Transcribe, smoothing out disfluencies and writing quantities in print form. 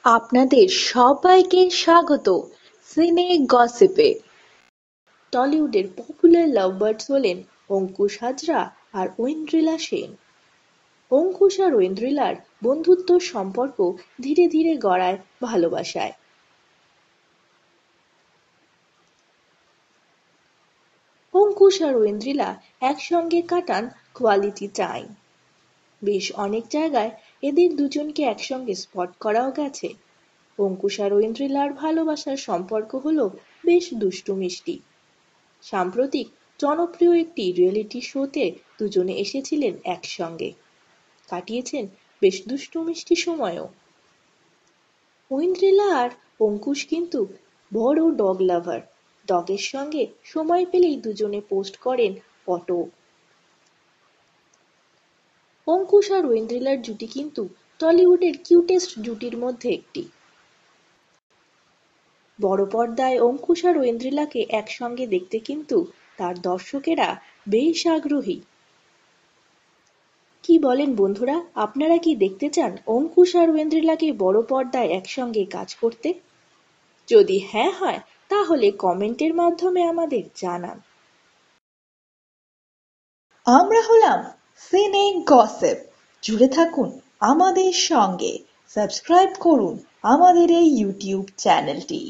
আপনাদের সবাইকে স্বাগত সিনে গসিপে। টলিউডের পপুলার লাভবার্ডস হলেন অঙ্কুশ হাজরা আর ঐন্দ্রিলা সেন। অঙ্কুশ আর ঐন্দ্রিলার বন্ধুত্ব সম্পর্ক ধীরে ধীরে গড়ায় ভালোবাসায়। অঙ্কুশ আর ঐন্দ্রিলা একসঙ্গে কাটান কোয়ালিটি টাইম। বেশ অনেক জায়গায় এদের দুজনকে একসঙ্গে স্পট করাও গেছে। অঙ্কুশ আর ঐন্দ্রিলার ভালোবাসার সম্পর্ক হলো বেশ দুষ্টু মিষ্টি। সাম্প্রতিক জনপ্রিয় একটি রিয়েলিটি শোতে দুজনে এসেছিলেন একসঙ্গে, কাটিয়েছেন বেশ দুষ্টু মিষ্টি সময়ও। ঐন্দ্রিলা আর অঙ্কুশ কিন্তু বড় ডগ লাভার। ডগের সঙ্গে সময় পেলেই দুজনে পোস্ট করেন ফটো। অঙ্কুশ আর ঐন্দ্রিলার জুটি কিন্তু টলিউডের কিউটেস্ট জুটির মধ্যে একটি। বড় পর্দায় অঙ্কুশ আর ঐন্দ্রিলাকে একসঙ্গে দেখতে কিন্তু তার দর্শকেরা বেশ আগ্রহী। কি বলেন বন্ধুরা, আপনারা কি দেখতে চান অঙ্কুশ আর ঐন্দ্রিলাকে বড় পর্দায় একসঙ্গে কাজ করতে? যদি হ্যাঁ হয় তাহলে কমেন্টের মাধ্যমে আমাদের জানান। আমরা হলাম সিনে গসিপ। জুড়ে থাকুন আমাদের সঙ্গে, সাবস্ক্রাইব করুন আমাদের এই ইউটিউব চ্যানেলটি।